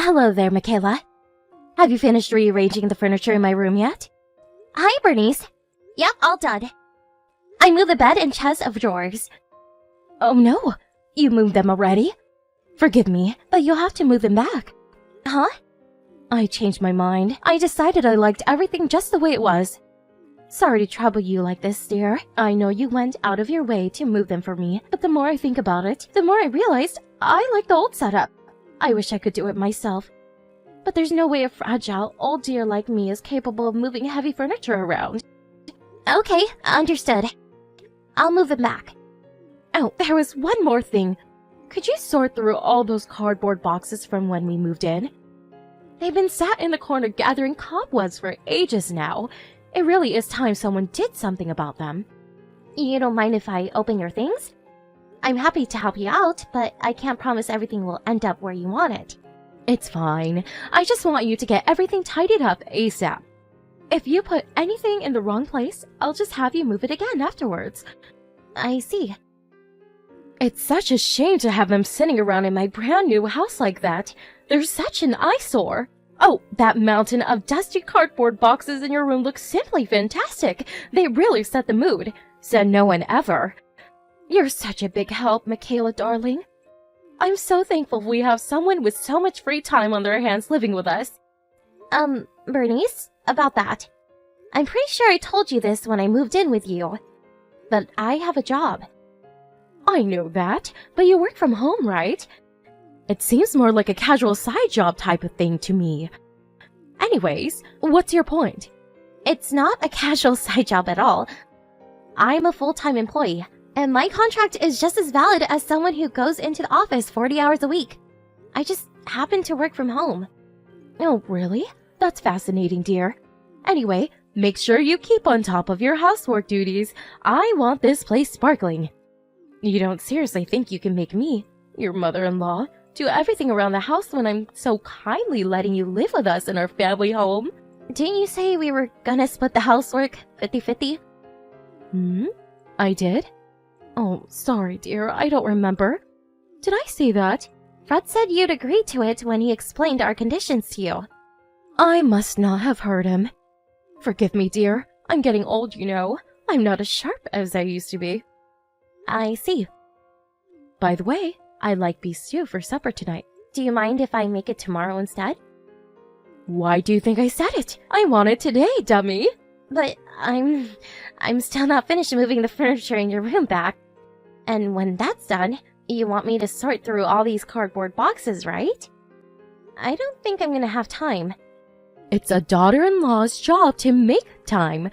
Hello there, Michaela. Have you finished rearranging the furniture in my room yet? Hi, Bernice. Yep, all done. I moved the bed and chest of drawers. Oh no, you moved them already? Forgive me, but you'll have to move them back. Huh? I changed my mind. I decided I liked everything just the way it was. Sorry to trouble you like this, dear. I know you went out of your way to move them for me, but the more I think about it, the more I realized I like the old setup. I wish I could do it myself. But there's no way a fragile, old dear like me is capable of moving heavy furniture around. Okay, understood. I'll move them back. Oh, there was one more thing. Could you sort through all those cardboard boxes from when we moved in? They've been sat in the corner gathering cobwebs for ages now. It really is time someone did something about them. You don't mind if I open your things? I'm happy to help you out, but I can't promise everything will end up where you want it. It's fine. I just want you to get everything tidied up ASAP. If you put anything in the wrong place, I'll just have you move it again afterwards. I see. It's such a shame to have them sitting around in my brand new house like that. They're such an eyesore. Oh, that mountain of dusty cardboard boxes in your room looks simply fantastic. They really set the mood. Said no one ever. You're such a big help, Michaela, darling. I'm so thankful we have someone with so much free time on their hands living with us. Bernice, about that. I'm pretty sure I told you this when I moved in with you. But I have a job. I know that, but you work from home, right? It seems more like a casual side job type of thing to me. Anyways, what's your point? It's not a casual side job at all. I'm a full-time employee, and my contract is just as valid as someone who goes into the office 40 hours a week. I just happen to work from home. Oh, really? That's fascinating, dear. Anyway, make sure you keep on top of your housework duties. I want this place sparkling. You don't seriously think you can make me, your mother-in-law, do everything around the house when I'm so kindly letting you live with us in our family home? Didn't you say we were gonna split the housework 50-50? I did? Oh, sorry, dear, I don't remember. Did I say that? Fred said you'd agreed to it when he explained our conditions to you. I must not have heard him. Forgive me, dear. I'm getting old, you know. I'm not as sharp as I used to be. I see. By the way, I'd like beef stew for supper tonight. Do you mind if I make it tomorrow instead? Why do you think I said it? I want it today, dummy. But I'm still not finished moving the furniture in your room back. And when that's done, you want me to sort through all these cardboard boxes, right? I don't think I'm gonna have time. It's a daughter-in-law's job to make time.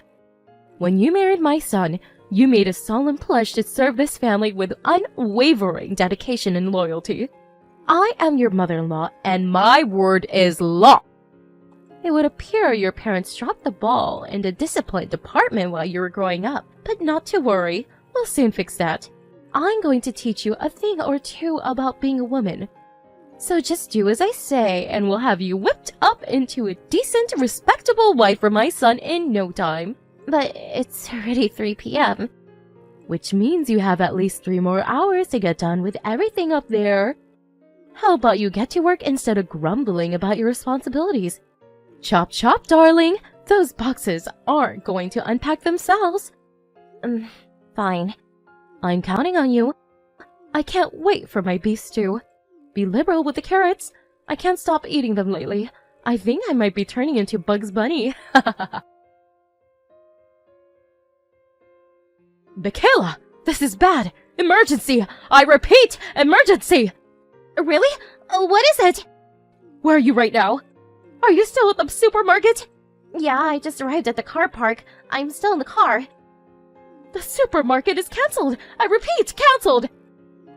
When you married my son, you made a solemn pledge to serve this family with unwavering dedication and loyalty. I am your mother-in-law, and my word is law. It would appear your parents dropped the ball in the discipline department while you were growing up, but not to worry, we'll soon fix that. I'm going to teach you a thing or two about being a woman. So just do as I say, and we'll have you whipped up into a decent, respectable wife for my son in no time. But it's already 3 p.m. Which means you have at least 3 more hours to get done with everything up there. How about you get to work instead of grumbling about your responsibilities? Chop chop, darling. Those boxes aren't going to unpack themselves. Fine. I'm counting on you. I can't wait for my beef stew. Be liberal with the carrots. I can't stop eating them lately. I think I might be turning into Bugs Bunny. Michaela, this is bad. Emergency. I repeat, emergency. Really? What is it? Where are you right now? Are you still at the supermarket? Yeah, I just arrived at the car park. I'm still in the car. The supermarket is cancelled. I repeat, cancelled.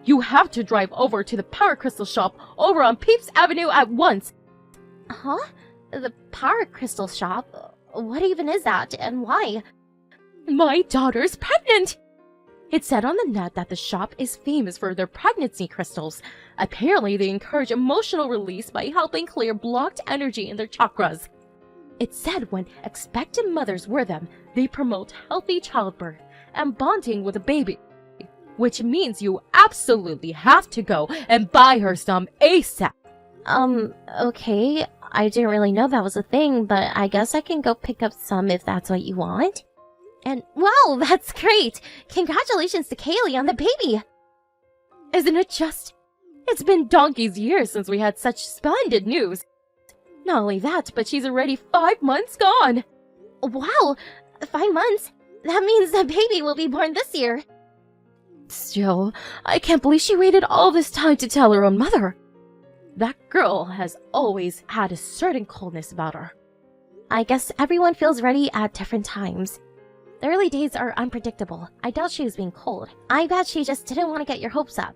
You have to drive over to the Power Crystal shop over on Peeps Avenue at once. Huh? The Power Crystal shop? What even is that, and why? My daughter's pregnant! It said on the net that the shop is famous for their pregnancy crystals. Apparently, they encourage emotional release by helping clear blocked energy in their chakras. It said when expectant mothers wear them, they promote healthy childbirth and bonding with a baby. Which means you absolutely have to go and buy her some ASAP. Okay. I didn't really know that was a thing, but I guess I can go pick up some if that's what you want. And wow, that's great! Congratulations to Kaylee on the baby! Isn't it just? It's been donkey's years since we had such splendid news. Not only that, but she's already 5 months gone! Wow! 5 months? That means the baby will be born this year. Still, I can't believe she waited all this time to tell her own mother. That girl has always had a certain coldness about her. I guess everyone feels ready at different times. The early days are unpredictable. I doubt she was being cold. I bet she just didn't want to get your hopes up.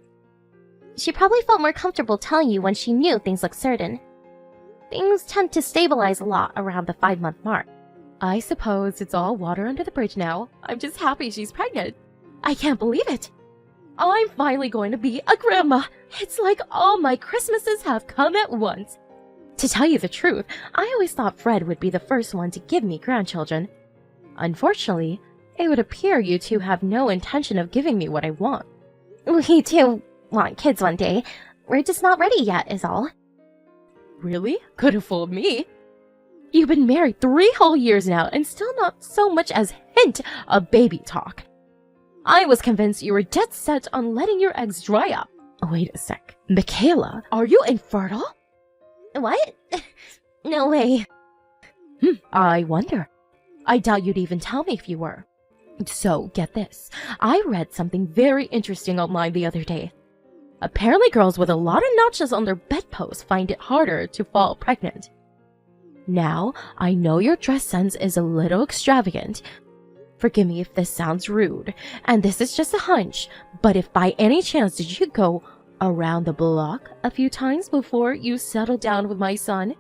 She probably felt more comfortable telling you when she knew things looked certain. Things tend to stabilize a lot around the 5-month mark. I suppose it's all water under the bridge now. I'm just happy she's pregnant. I can't believe it. I'm finally going to be a grandma. It's like all my Christmases have come at once. To tell you the truth, I always thought Fred would be the first one to give me grandchildren. Unfortunately, it would appear you two have no intention of giving me what I want. We do want kids one day. We're just not ready yet, is all. Really? Could have fooled me. You've been married 3 whole years now and still not so much as hint of baby talk. I was convinced you were dead set on letting your eggs dry up. Wait a sec. Michaela, are you infertile? What? No way. I wonder. I doubt you'd even tell me if you were. So, get this. I read something very interesting online the other day. Apparently girls with a lot of notches on their bedposts find it harder to fall pregnant. Now, I know your dress sense is a little extravagant. Forgive me if this sounds rude, and this is just a hunch, but if by any chance did you go around the block a few times before you settled down with my son?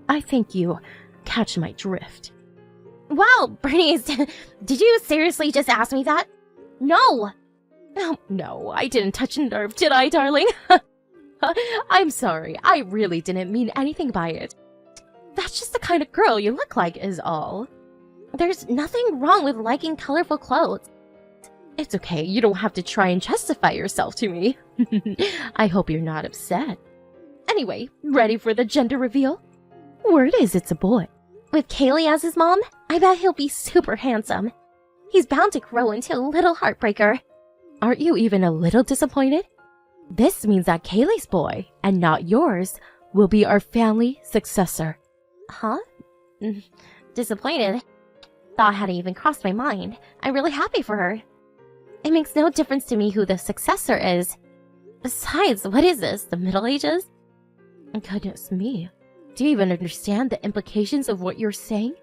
I think you catch my drift. Wow, Bernice, did you seriously just ask me that? No! Oh, no, I didn't touch a nerve, did I, darling? I'm sorry, I really didn't mean anything by it. That's just the kind of girl you look like is all. There's nothing wrong with liking colorful clothes. It's okay, you don't have to try and justify yourself to me. I hope you're not upset. Anyway, ready for the gender reveal? Word is it's a boy. With Kaylee as his mom, I bet he'll be super handsome. He's bound to grow into a little heartbreaker. Aren't you even a little disappointed? This means that Kaylee's boy, and not yours, will be our family successor. Huh? Disappointed? Thought hadn't even crossed my mind. I'm really happy for her. It makes no difference to me who the successor is. Besides, what is this, the Middle Ages? Goodness me. Do you even understand the implications of what you're saying?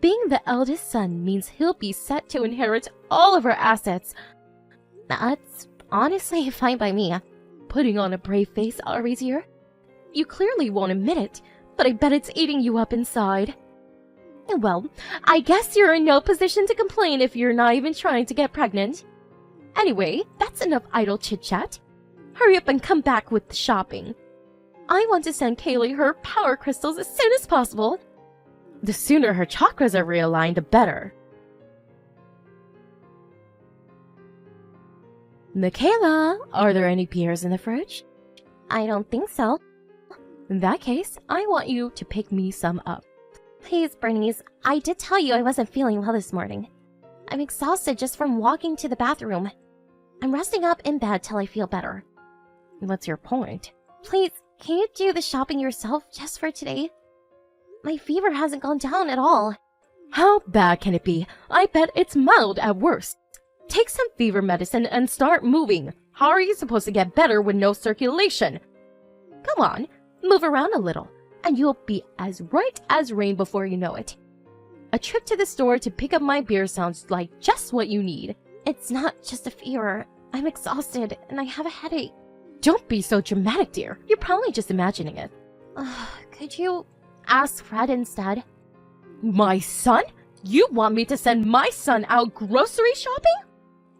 Being the eldest son means he'll be set to inherit all of our assets. That's honestly fine by me. Putting on a brave face, Arizier. You clearly won't admit it, but I bet it's eating you up inside. Well, I guess you're in no position to complain if you're not even trying to get pregnant. Anyway, that's enough idle chit-chat. Hurry up and come back with the shopping. I want to send Kaylee her power crystals as soon as possible. The sooner her chakras are realigned, the better. Michaela, are there any pears in the fridge? I don't think so. In that case, I want you to pick me some up. Please, Bernice, I did tell you I wasn't feeling well this morning. I'm exhausted just from walking to the bathroom. I'm resting up in bed till I feel better. What's your point? Please, can you do the shopping yourself just for today? My fever hasn't gone down at all. How bad can it be? I bet it's mild at worst. Take some fever medicine and start moving. How are you supposed to get better with no circulation? Come on, move around a little, and you'll be as right as rain before you know it. A trip to the store to pick up my beer sounds like just what you need. It's not just a fever. I'm exhausted, and I have a headache. Don't be so dramatic, dear. You're probably just imagining it. Could you ask Fred instead? My son? You want me to send my son out grocery shopping?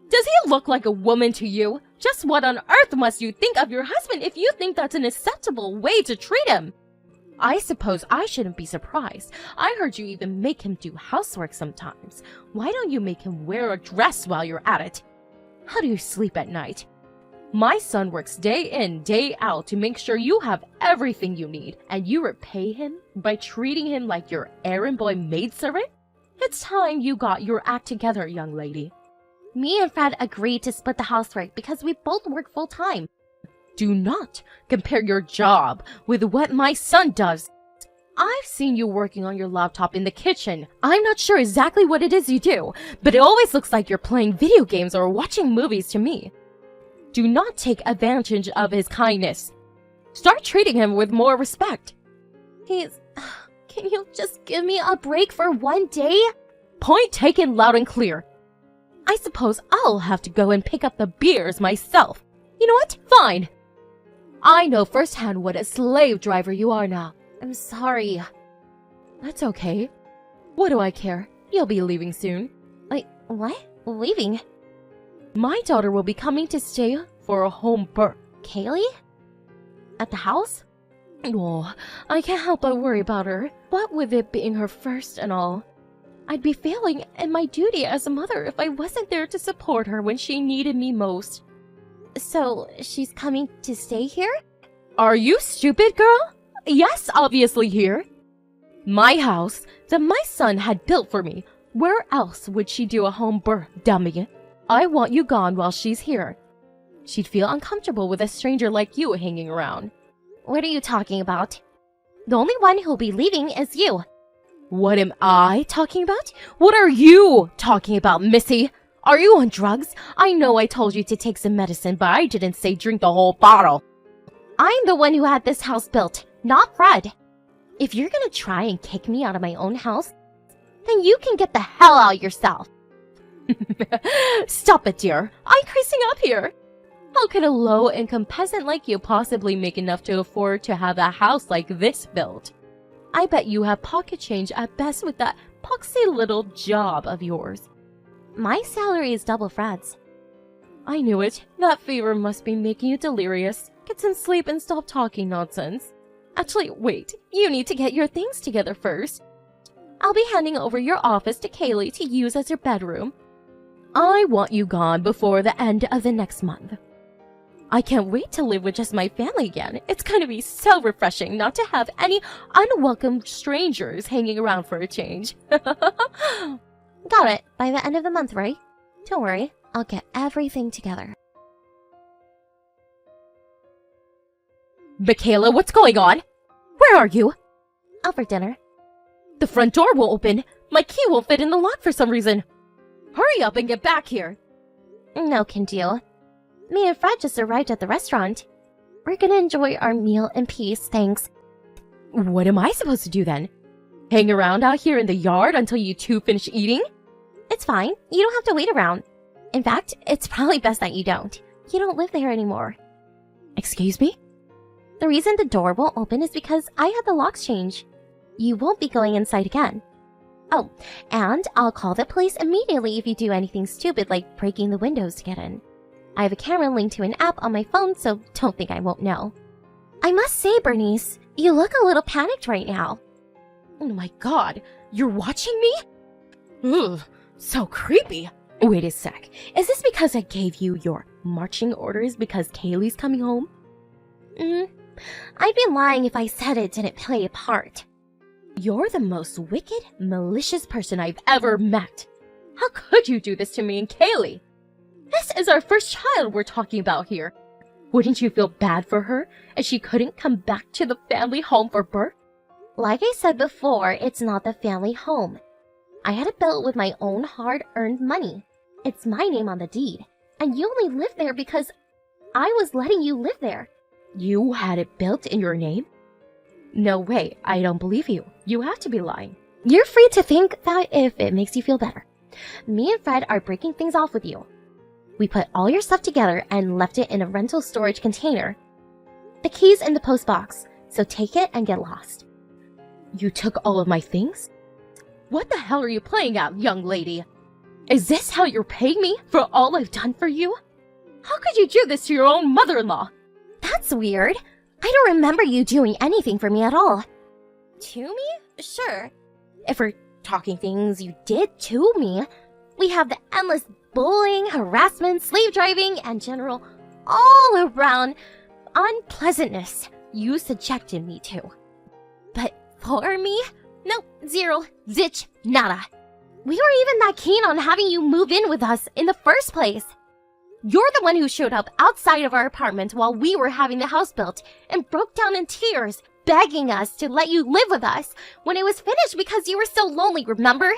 Does he look like a woman to you? Just what on earth must you think of your husband if you think that's an acceptable way to treat him? I suppose I shouldn't be surprised. I heard you even make him do housework sometimes. Why don't you make him wear a dress while you're at it? How do you sleep at night? My son works day in, day out to make sure you have everything you need, and you repay him by treating him like your errand boy maidservant? It's time you got your act together, young lady. Me and Fred agreed to split the housework because we both work full-time. Do not compare your job with what my son does. I've seen you working on your laptop in the kitchen. I'm not sure exactly what it is you do, but it always looks like you're playing video games or watching movies to me. Do not take advantage of his kindness. Start treating him with more respect. Can you just give me a break for one day? Point taken loud and clear. I suppose I'll have to go and pick up the beers myself. You know what? Fine. I know firsthand what a slave driver you are now. I'm sorry. That's okay. What do I care? You'll be leaving soon. Wait, what? Leaving? My daughter will be coming to stay for a home birth. Kaylee? At the house? Oh, I can't help but worry about her. What with it being her first and all. I'd be failing in my duty as a mother if I wasn't there to support her when she needed me most. So, she's coming to stay here? Are you stupid, girl? Yes, obviously here. My house that my son had built for me. Where else would she do a home birth, dummy? I want you gone while she's here. She'd feel uncomfortable with a stranger like you hanging around. What are you talking about? The only one who'll be leaving is you. What am I talking about? What are you talking about, Missy? Are you on drugs? I know I told you to take some medicine, but I didn't say drink the whole bottle. I'm the one who had this house built, not Fred. If you're gonna try and kick me out of my own house, then you can get the hell out yourself. Stop it, dear. I'm creasing up here. How could a low-income peasant like you possibly make enough to afford to have a house like this built? I bet you have pocket change at best with that poxy little job of yours. My salary is double Fred's. I knew it. That fever must be making you delirious. Get some sleep and stop talking nonsense. Actually, wait. You need to get your things together first. I'll be handing over your office to Kaylee to use as her bedroom. I want you gone before the end of the next month. I can't wait to live with just my family again. It's going to be so refreshing not to have any unwelcome strangers hanging around for a change. Got it. By the end of the month, right? Don't worry. I'll get everything together. Michaela, what's going on? Where are you? Out for dinner. The front door won't open. My key won't fit in the lock for some reason. Hurry up and get back here. No can do. Me and Fred just arrived at the restaurant. We're gonna enjoy our meal in peace, thanks. What am I supposed to do then? Hang around out here in the yard until you two finish eating? It's fine. You don't have to wait around. In fact, it's probably best that you don't. You don't live there anymore. Excuse me? The reason the door won't open is because I had the locks changed. You won't be going inside again. Oh, and I'll call the police immediately if you do anything stupid like breaking the windows to get in. I have a camera linked to an app on my phone, so don't think I won't know. I must say, Bernice, you look a little panicked right now. Oh my god, you're watching me? Ugh, so creepy. Wait a sec, is this because I gave you your marching orders because Kaylee's coming home? I'd be lying if I said it didn't play a part. You're the most wicked, malicious person I've ever met. How could you do this to me and Kaylee? This is our first child we're talking about here. Wouldn't you feel bad for her if she couldn't come back to the family home for birth? Like I said before, it's not the family home. I had it built with my own hard-earned money. It's my name on the deed, and you only live there because I was letting you live there. You had it built in your name? No way, I don't believe you. You have to be lying. You're free to think that if it makes you feel better. Me and Fred are breaking things off with you. We put all your stuff together and left it in a rental storage container. The key's in the post box, so take it and get lost. You took all of my things? What the hell are you playing at, young lady? Is this how you're paying me for all I've done for you? How could you do this to your own mother-in-law? That's weird. I don't remember you doing anything for me at all. To me? Sure. If we're talking things you did to me, we have the endless bullying, harassment, slave driving, and general all around unpleasantness you subjected me to. But for me? No, zero, zitch, nada. We weren't even that keen on having you move in with us in the first place. You're the one who showed up outside of our apartment while we were having the house built and broke down in tears, begging us to let you live with us when it was finished because you were so lonely, remember?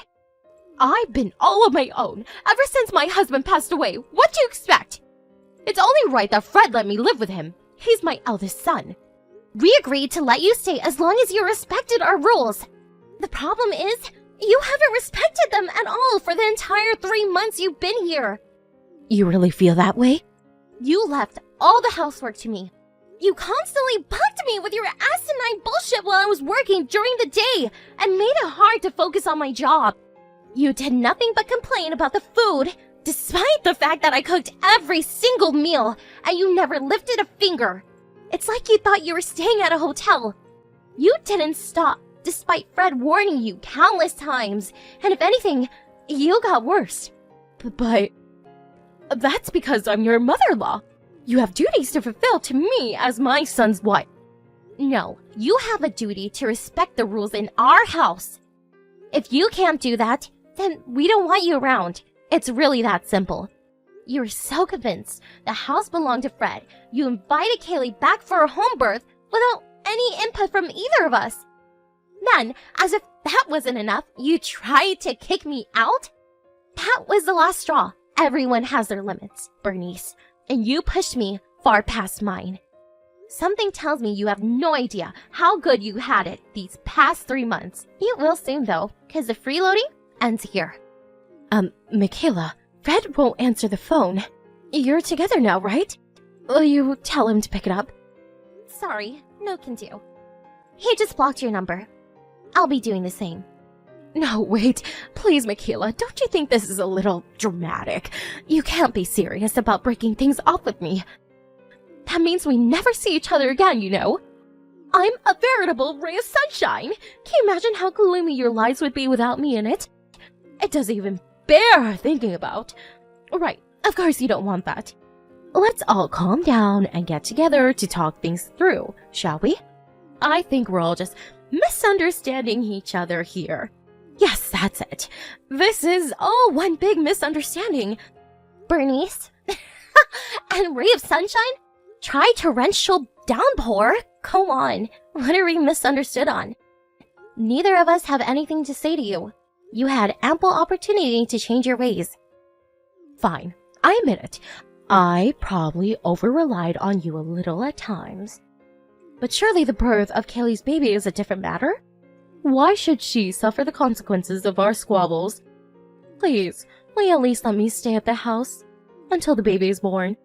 I've been all on my own ever since my husband passed away. What do you expect? It's only right that Fred let me live with him. He's my eldest son. We agreed to let you stay as long as you respected our rules. The problem is, you haven't respected them at all for the entire 3 months you've been here. You really feel that way? You left all the housework to me. You constantly bugged me with your asinine bullshit while I was working during the day and made it hard to focus on my job. You did nothing but complain about the food, despite the fact that I cooked every single meal, and you never lifted a finger. It's like you thought you were staying at a hotel. You didn't stop, despite Fred warning you countless times, and if anything, you got worse. But that's because I'm your mother-in-law. You have duties to fulfill to me as my son's wife. No, you have a duty to respect the rules in our house. If you can't do that, then we don't want you around. It's really that simple. You were so convinced the house belonged to Fred, you invited Kaylee back for a home birth without any input from either of us. Then, as if that wasn't enough, you tried to kick me out? That was the last straw. Everyone has their limits, Bernice, and you pushed me far past mine. Something tells me you have no idea how good you had it these past 3 months. You will soon, though, because the freeloading ends here. Michaela, Fred won't answer the phone. You're together now, right? Will you tell him to pick it up? Sorry, no can do. He just blocked your number. I'll be doing the same. No, wait. Please, Michaela, don't you think this is a little dramatic? You can't be serious about breaking things off with me. That means we never see each other again, you know. I'm a veritable ray of sunshine. Can you imagine how gloomy your lives would be without me in it? It doesn't even bear thinking about. Right, of course you don't want that. Let's all calm down and get together to talk things through, shall we? I think we're all just misunderstanding each other here. Yes, that's it. This is all one big misunderstanding. Bernice? And ray of sunshine? Try torrential downpour? Go on. What are we misunderstood on? Neither of us have anything to say to you. You had ample opportunity to change your ways. Fine, I admit it. I probably over-relied on you a little at times. But surely the birth of Kaylee's baby is a different matter? Why should she suffer the consequences of our squabbles? Please, will you at least let me stay at the house until the baby is born?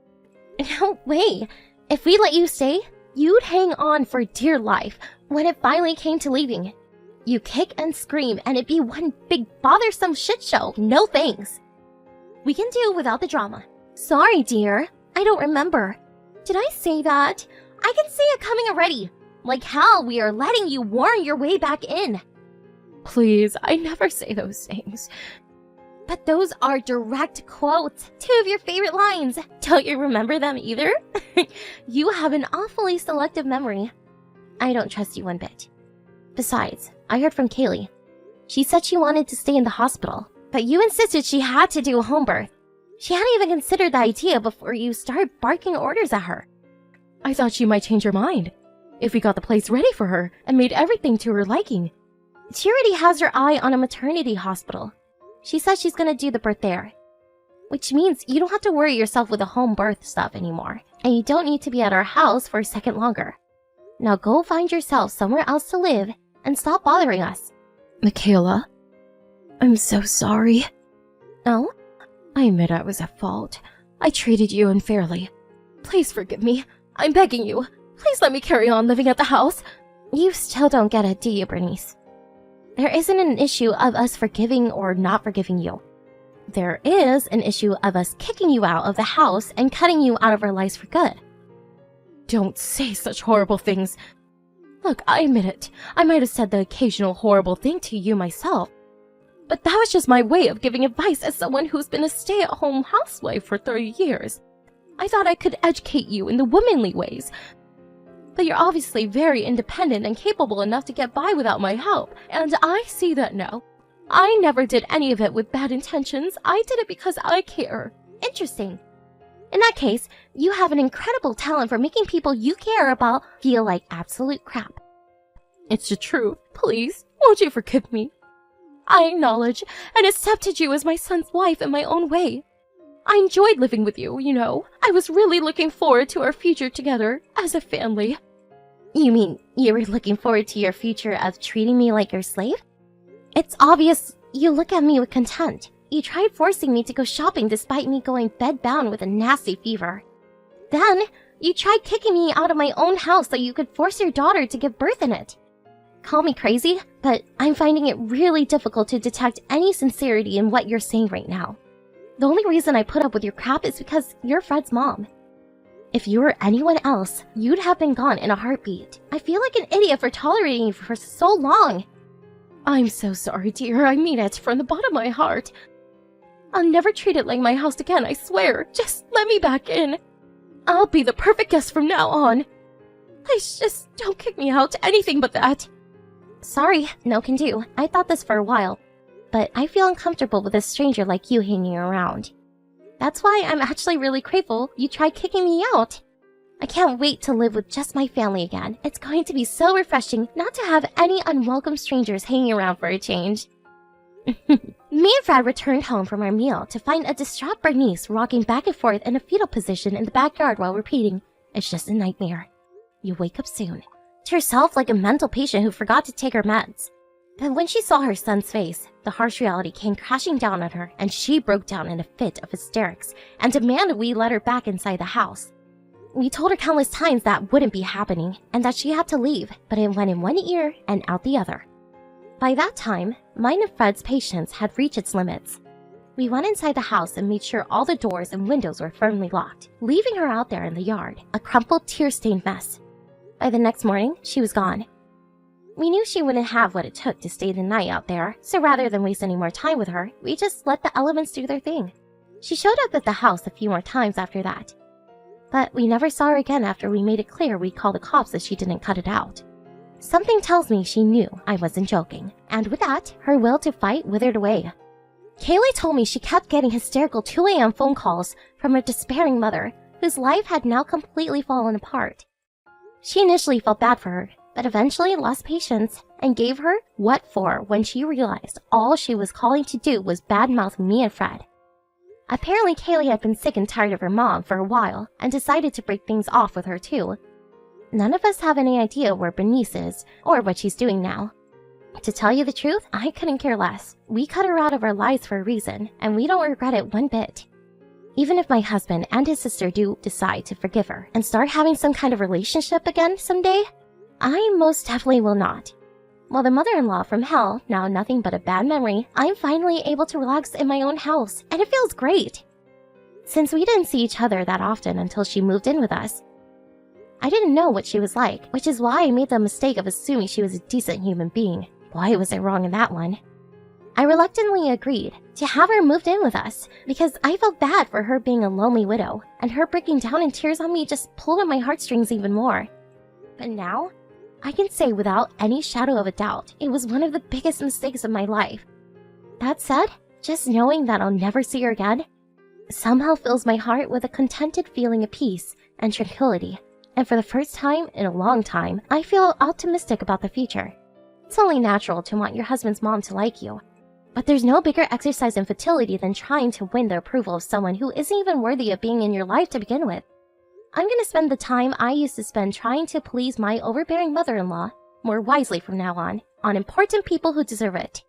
No way. If we let you stay, you'd hang on for dear life when it finally came to leaving. You kick and scream and it'd be one big bothersome shit show. No thanks. We can do without the drama. Sorry, dear. I don't remember. Did I say that? I can see it coming already. Like how we are letting you warn your way back in. Please, I never say those things. But those are direct quotes. 2 of your favorite lines. Don't you remember them either? You have an awfully selective memory. I don't trust you one bit. Besides, I heard from Kaylee. She said she wanted to stay in the hospital, but you insisted she had to do a home birth. She hadn't even considered the idea before you started barking orders at her. I thought she might change her mind if we got the place ready for her and made everything to her liking. She already has her eye on a maternity hospital. She says she's gonna do the birth there. Which means you don't have to worry yourself with the home birth stuff anymore. And you don't need to be at our house for a second longer. Now go find yourself somewhere else to live and stop bothering us. Michaela, I'm so sorry. Oh? I admit I was at fault. I treated you unfairly. Please forgive me. I'm begging you. Please let me carry on living at the house. You still don't get it, do you, Bernice? There isn't an issue of us forgiving or not forgiving you. There is an issue of us kicking you out of the house and cutting you out of our lives for good. Don't say such horrible things. Look, I admit it. I might have said the occasional horrible thing to you myself. But that was just my way of giving advice as someone who's been a stay-at-home housewife for 30 years. I thought I could educate you in the womanly ways. But you're obviously very independent and capable enough to get by without my help, and I see that now. I never did any of it with bad intentions. I did it because I care. Interesting. In that case, you have an incredible talent for making people you care about feel like absolute crap. It's the truth. Please, won't you forgive me? I acknowledge and accepted you as my son's wife in my own way. I enjoyed living with you, you know. I was really looking forward to our future together as a family. You mean you were looking forward to your future of treating me like your slave? It's obvious you look at me with contempt. You tried forcing me to go shopping despite me going bedbound with a nasty fever. Then, you tried kicking me out of my own house so you could force your daughter to give birth in it. Call me crazy, but I'm finding it really difficult to detect any sincerity in what you're saying right now. The only reason I put up with your crap is because you're Fred's mom. If you were anyone else, you'd have been gone in a heartbeat. I feel like an idiot for tolerating you for so long. I'm so sorry, dear. I mean it from the bottom of my heart. I'll never treat it like my house again, I swear. Just let me back in. I'll be the perfect guest from now on. Please just don't kick me out to anything but that. Sorry, no can do. I thought this for a while. But I feel uncomfortable with a stranger like you hanging around. That's why I'm actually really grateful you tried kicking me out. I can't wait to live with just my family again. It's going to be so refreshing not to have any unwelcome strangers hanging around for a change. Me and Fred returned home from our meal to find a distraught Bernice rocking back and forth in a fetal position in the backyard while repeating, "It's just a nightmare. You wake up soon." To herself like a mental patient who forgot to take her meds. But when she saw her son's face, the harsh reality came crashing down on her and she broke down in a fit of hysterics and demanded we let her back inside the house. We told her countless times that wouldn't be happening and that she had to leave, but it went in one ear and out the other. By that time, mine and Fred's patience had reached its limits. We went inside the house and made sure all the doors and windows were firmly locked, leaving her out there in the yard, a crumpled, tear-stained mess. By the next morning, she was gone. We knew she wouldn't have what it took to stay the night out there, so rather than waste any more time with her, we just let the elements do their thing. She showed up at the house a few more times after that. But we never saw her again after we made it clear we'd call the cops if she didn't cut it out. Something tells me she knew I wasn't joking, and with that, her will to fight withered away. Kaylee told me she kept getting hysterical 2 a.m. phone calls from her despairing mother, whose life had now completely fallen apart. She initially felt bad for her, but eventually lost patience and gave her what for when she realized all she was calling to do was badmouth me and Fred. Apparently Kaylee had been sick and tired of her mom for a while and decided to break things off with her too. None of us have any idea where Bernice is or what she's doing now. To tell you the truth, I couldn't care less. We cut her out of our lives for a reason, and we don't regret it one bit. Even if my husband and his sister do decide to forgive her and start having some kind of relationship again someday, I most definitely will not. While the mother-in-law from hell, now nothing but a bad memory, I'm finally able to relax in my own house, and it feels great. Since we didn't see each other that often until she moved in with us, I didn't know what she was like, which is why I made the mistake of assuming she was a decent human being. Why was I wrong in that one? I reluctantly agreed to have her moved in with us because I felt bad for her being a lonely widow, and her breaking down in tears on me just pulled at my heartstrings even more. But now, I can say without any shadow of a doubt, it was one of the biggest mistakes of my life. That said, just knowing that I'll never see her again somehow fills my heart with a contented feeling of peace and tranquility. And for the first time in a long time, I feel optimistic about the future. It's only natural to want your husband's mom to like you. But there's no bigger exercise in fertility than trying to win the approval of someone who isn't even worthy of being in your life to begin with. I'm gonna spend the time I used to spend trying to please my overbearing mother-in-law more wisely from now on important people who deserve it.